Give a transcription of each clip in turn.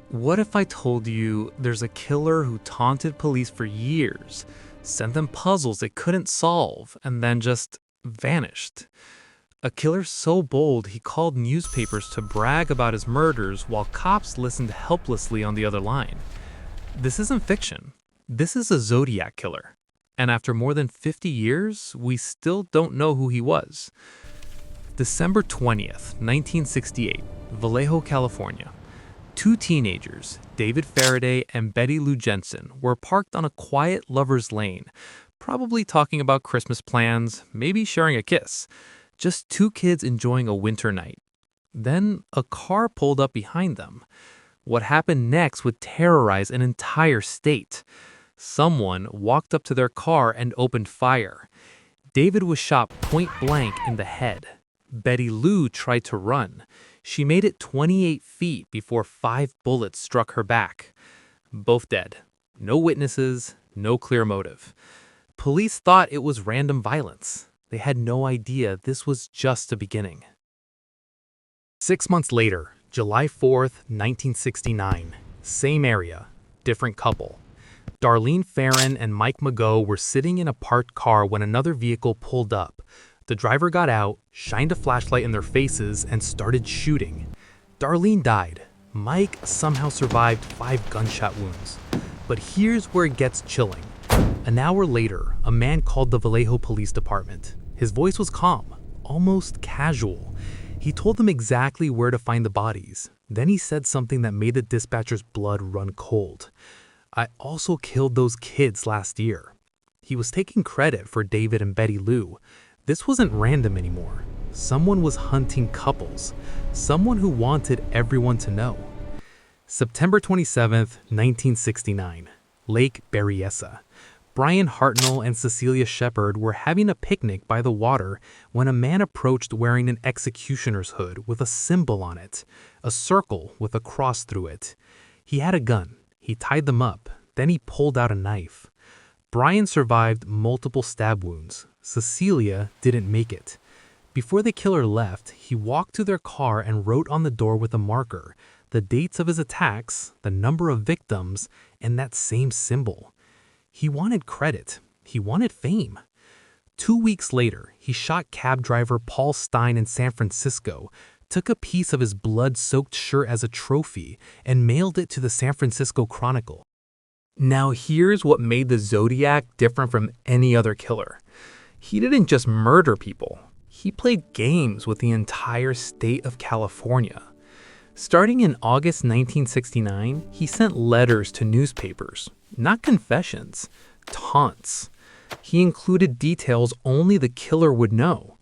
What if I told you there's a killer who taunted police for years, sent them puzzles they couldn't solve, and then just vanished? A killer so bold he called newspapers to brag about his murders while cops listened helplessly on the other line. This isn't fiction. This is a Zodiac Killer. And after more than 50 years, we still don't know who he was. December 20th, 1968, Vallejo, California. Two teenagers, David Faraday and Betty Lou Jensen, were parked on a quiet lover's lane, probably talking about Christmas plans, maybe sharing a kiss. Just two kids enjoying a winter night. Then a car pulled up behind them. What happened next would terrorize an entire state. Someone walked up to their car and opened fire. David was shot point blank in the head. Betty Lou tried to run. She made it 28 feet before 5 bullets struck her back. Both dead. No witnesses, no clear motive. Police thought it was random violence. They had no idea this was just the beginning. 6 months later, July 4th, 1969. Same area, different couple. Darlene Farron and Mike Mago were sitting in a parked car when another vehicle pulled up. The driver got out, shined a flashlight in their faces, and started shooting. Darlene died. Mike somehow survived 5 gunshot wounds. But here's where it gets chilling. An hour later, a man called the Vallejo Police Department. His voice was calm, almost casual. He told them exactly where to find the bodies. Then he said something that made the dispatcher's blood run cold. "I also killed those kids last year." He was taking credit for David and Betty Lou. This wasn't random anymore. Someone was hunting couples. Someone who wanted everyone to know. September 27th, 1969. Lake Berryessa. Brian Hartnell and Cecilia Shepard were having a picnic by the water when a man approached wearing an executioner's hood with a symbol on it, a circle with a cross through it. He had a gun. He tied them up. Then he pulled out a knife. Brian survived multiple stab wounds. Cecilia didn't make it. Before the killer left, he walked to their car and wrote on the door with a marker the dates of his attacks, the number of victims, and that same symbol. He wanted credit. He wanted fame. 2 weeks later, he shot cab driver Paul Stein in San Francisco, took a piece of his blood-soaked shirt as a trophy, and mailed it to the San Francisco Chronicle. Now here's what made the Zodiac different from any other killer. He didn't just murder people. He played games with the entire state of California. Starting in August 1969, he sent letters to newspapers, not confessions, taunts. He included details only the killer would know.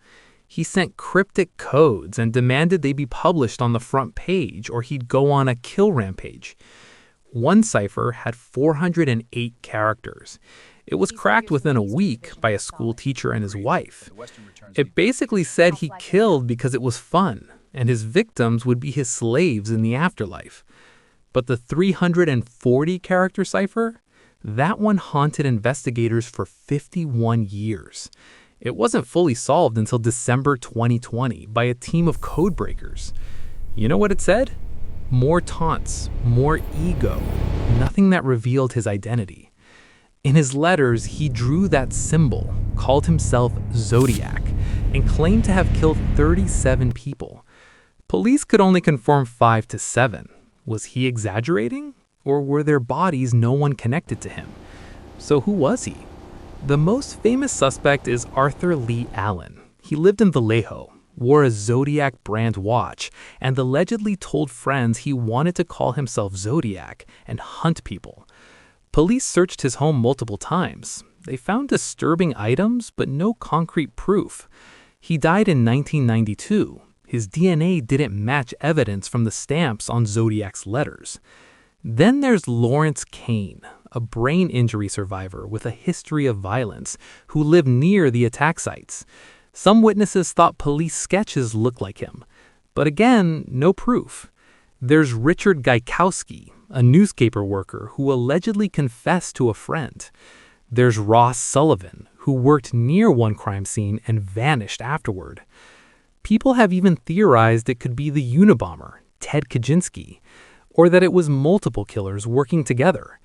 He sent cryptic codes and demanded they be published on the front page or he'd go on a kill rampage. One cipher had 408 characters. It was cracked within a week by a school teacher and his wife. It basically said he killed because it was fun, and his victims would be his slaves in the afterlife. But the 340-character cipher? That one haunted investigators for 51 years. It wasn't fully solved until December 2020 by a team of codebreakers. You know what it said? More taunts, more ego, nothing that revealed his identity. In his letters, he drew that symbol, called himself Zodiac, and claimed to have killed 37 people. Police could only confirm 5 to 7. Was he exaggerating? Or were there bodies no one connected to him? So who was he? The most famous suspect is Arthur Lee Allen. He lived in Vallejo, wore a Zodiac brand watch, and allegedly told friends he wanted to call himself Zodiac and hunt people. Police searched his home multiple times. They found disturbing items, but no concrete proof. He died in 1992. His DNA didn't match evidence from the stamps on Zodiac's letters. Then there's Lawrence Kane, a brain injury survivor with a history of violence who lived near the attack sites. Some witnesses thought police sketches looked like him, but again, no proof. There's Richard Gaikowski, a newspaper worker who allegedly confessed to a friend. There's Ross Sullivan, who worked near one crime scene and vanished afterward. People have even theorized it could be the Unabomber, Ted Kaczynski, or that it was multiple killers working together.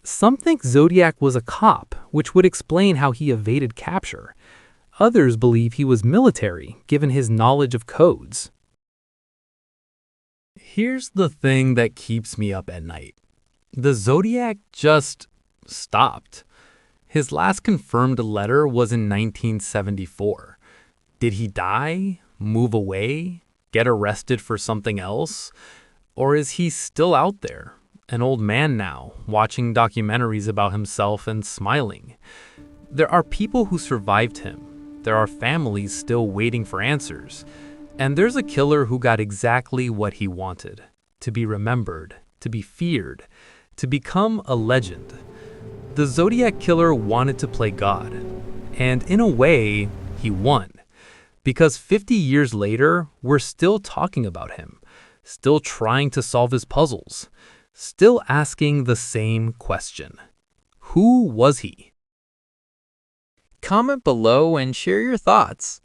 Some think Zodiac was a cop, which would explain how he evaded capture. Others believe he was military, given his knowledge of codes. Here's the thing that keeps me up at night. The Zodiac just stopped. His last confirmed letter was in 1974. Did he die? Move away? Get arrested for something else? Or is he still out there, an old man now, watching documentaries about himself and smiling? There are people who survived him. There are families still waiting for answers. And there's a killer who got exactly what he wanted: to be remembered, to be feared, to become a legend. The Zodiac Killer wanted to play God. And in a way, he won. Because 50 years later, we're still talking about him, still trying to solve his puzzles, still asking the same question. Who was he? Comment below and share your thoughts.